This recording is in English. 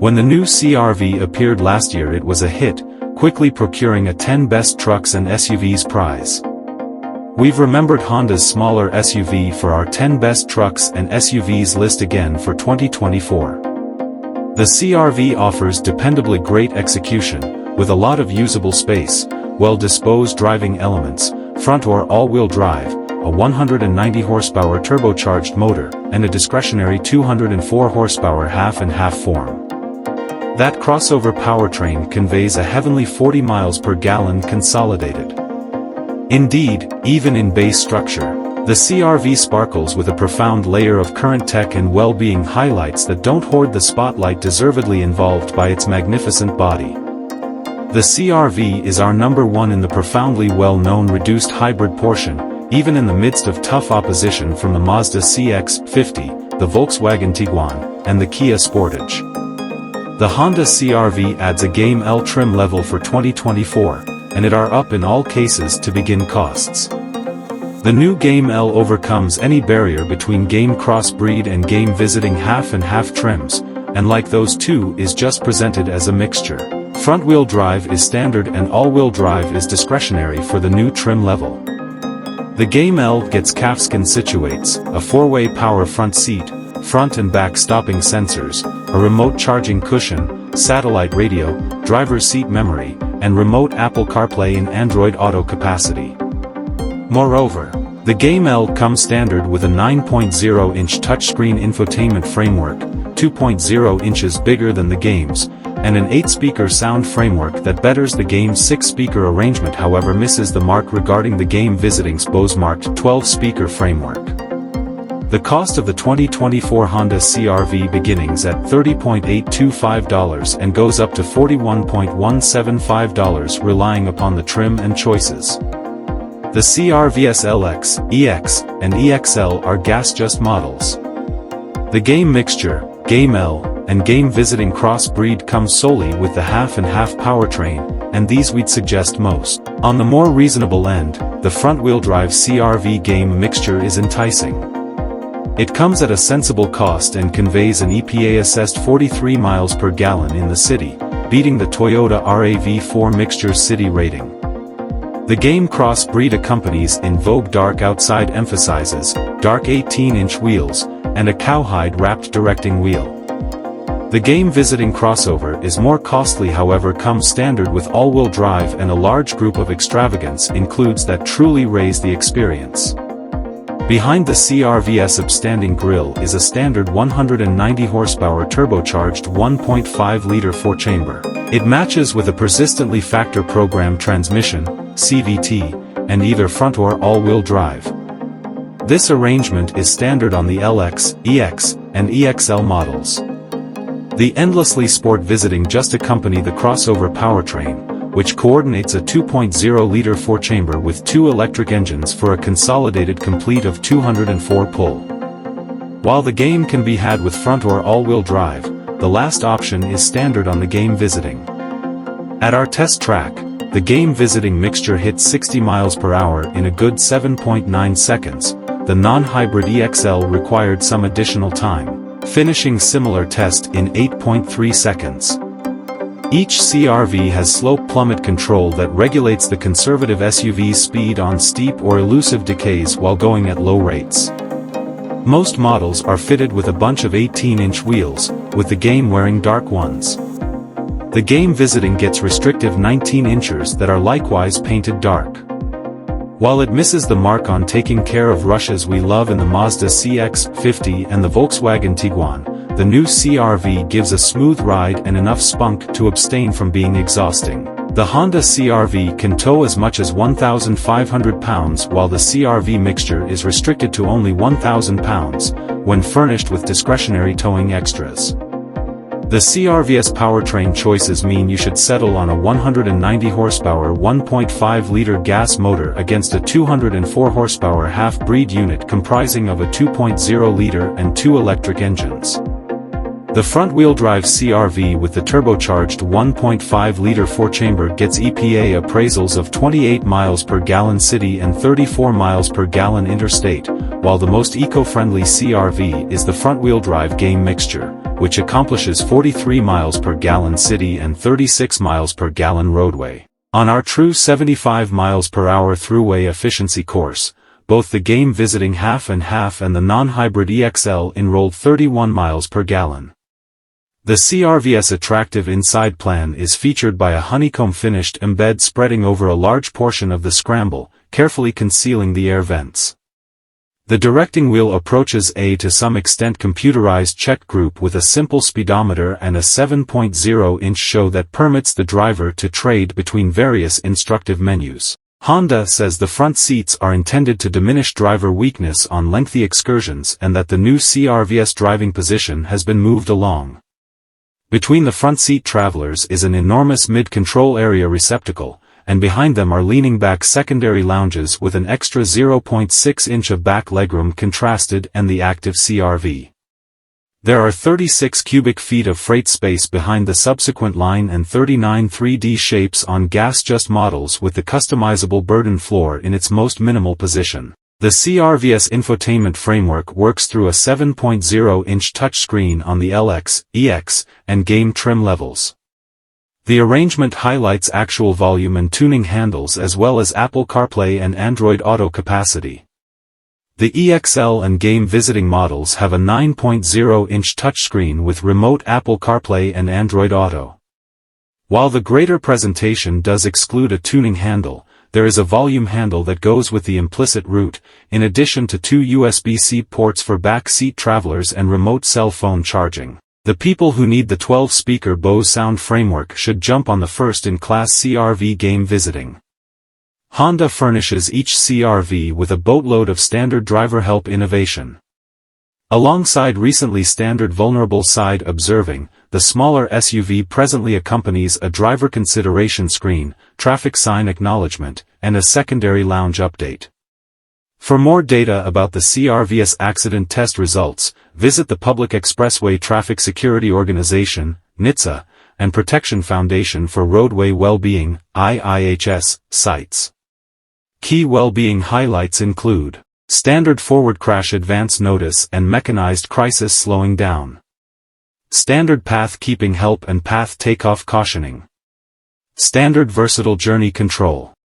When the new CR-V appeared last year, it was a hit, quickly procuring a 10 Best Trucks and SUVs prize. We've remembered Honda's smaller SUV for our 10 Best Trucks and SUVs list again for 2024. The CR-V offers dependably great execution, with a lot of usable space, well-disposed driving elements, front or all-wheel drive, a 190 horsepower turbocharged motor, and a discretionary 204 horsepower half-and-half form. That crossover powertrain conveys a heavenly 40 miles per gallon consolidated. Indeed, even in base structure, the CR-V sparkles with a profound layer of current tech and well-being highlights that don't hoard the spotlight deservedly involved by its magnificent body. The CR-V is our number one in the profoundly well-known reduced hybrid portion, even in the midst of tough opposition from the Mazda CX-50, the Volkswagen Tiguan, and the Kia Sportage. The Honda CR-V adds a Game L trim level for 2024, and it are up in all cases to begin costs. The new Game L overcomes any barrier between Game Crossbreed and Game Visiting half-and-half trims, and like those two is just presented as a mixture. Front-wheel drive is standard and all-wheel drive is discretionary for the new trim level. The Game L gets calfskin situates, a 4-way power front seat, front and back stopping sensors, a remote charging cushion, satellite radio, driver's seat memory, and remote Apple CarPlay and Android Auto capacity. Moreover, the Game L comes standard with a 9.0-inch touchscreen infotainment framework, 2.0 inches bigger than the Game's, and an 8-speaker sound framework that betters the Game's 6-speaker arrangement, however misses the mark regarding the Game Visiting's Bose-marked 12-speaker framework. The cost of the 2024 Honda CR-V beginnings at $30.825 and goes up to $41.175 relying upon the trim and choices. The CR-V's LX, EX, and EXL are gas-just models. The Game Mixture, Game L, and Game Visiting Crossbreed comes solely with the half-and-half powertrain, and these we'd suggest most. On the more reasonable end, the front-wheel drive CR-V Game Mixture is enticing. It comes at a sensible cost and conveys an EPA-assessed 43 miles per gallon in the city, beating the Toyota RAV4 Mixture's city rating. The Game Crossbreed accompanies in vogue dark outside emphasizes, dark 18-inch wheels, and a cowhide-wrapped directing wheel. The Game Visiting crossover is more costly, however comes standard with all-wheel drive, and a large group of extravagance includes that truly raise the experience. Behind the CR-V's upstanding grille is a standard 190 horsepower turbocharged 1.5-liter 4-chamber. It matches with a persistently factor program transmission, CVT, and either front or all-wheel drive. This arrangement is standard on the LX, EX, and EXL models. The endlessly sport Visiting just accompany the crossover powertrain, which coordinates a 2.0-liter 4-chamber with 2 electric engines for a consolidated complete of 204 pull. While the Game can be had with front or all-wheel drive, the last option is standard on the Game Visiting. At our test track, the Game Visiting Mixture hit 60 miles per hour in a good 7.9 seconds. The non-hybrid EXL required some additional time, finishing similar test in 8.3 seconds. Each CR-V has slope plummet control that regulates the conservative SUV's speed on steep or elusive decays while going at low rates. Most models are fitted with a bunch of 18-inch wheels, with the Game wearing dark ones. The Game Visiting gets restrictive 19-inchers that are likewise painted dark. While it misses the mark on taking care of rushes we love in the Mazda CX-50 and the Volkswagen Tiguan, the new CR-V gives a smooth ride and enough spunk to abstain from being exhausting. The Honda CR-V can tow as much as 1,500 pounds, while the CR-V Mixture is restricted to only 1,000 pounds, when furnished with discretionary towing extras. The CR-V's powertrain choices mean you should settle on a 190 horsepower 1.5-liter gas motor against a 204 horsepower half-breed unit comprising of a 2.0-liter and 2 electric engines. The front-wheel drive CR-V with the turbocharged 1.5-liter 4-chamber gets EPA appraisals of 28 miles per gallon city and 34 miles per gallon interstate, while the most eco-friendly CR-V is the front-wheel drive Game Mixture, which accomplishes 43 miles per gallon city and 36 miles per gallon roadway. On our true 75 miles per hour throughway efficiency course, both the game visiting half and the non-hybrid EXL enrolled 31 miles per gallon. The CRV's attractive inside plan is featured by a honeycomb-finished embed spreading over a large portion of the scramble, carefully concealing the air vents. The directing wheel approaches a to some extent computerized check group with a simple speedometer and a 7.0-inch show that permits the driver to trade between various instructive menus. Honda says the front seats are intended to diminish driver weakness on lengthy excursions and that the new CRV's driving position has been moved along. Between the front seat travelers is an enormous mid-control area receptacle, and behind them are leaning back secondary lounges with an extra 0.6 inch of back legroom contrasted and the active CRV. There are 36 cubic feet of freight space behind the subsequent line and 39 3D shapes on gas-just models with the customizable burden floor in its most minimal position. The CRV's infotainment framework works through a 7.0-inch touchscreen on the LX, EX, and game trim levels. The arrangement highlights actual volume and tuning handles as well as Apple CarPlay and Android Auto capacity. The EXL and game visiting models have a 9.0-inch touchscreen with remote Apple CarPlay and Android Auto. While the greater presentation does exclude a tuning handle, there is a volume handle that goes with the implicit route, in addition to two USB-C ports for back seat travelers and remote cell phone charging. The people who need the 12-speaker Bose sound framework should jump on the first-in-class CRV game visiting. Honda furnishes each CRV with a boatload of standard driver help innovation. Alongside recently standard vulnerable side observing, the smaller SUV presently accompanies a driver consideration screen, traffic sign acknowledgement, and a secondary lounge update. For more data about the CRV's accident test results, visit the Public Expressway Traffic Security Organization, NHTSA, and Protection Foundation for Roadway Wellbeing, IIHS, sites. Key well-being highlights include standard forward crash advance notice and mechanized crisis slowing down. Standard path keeping help and path takeoff cautioning. Standard versatile journey control.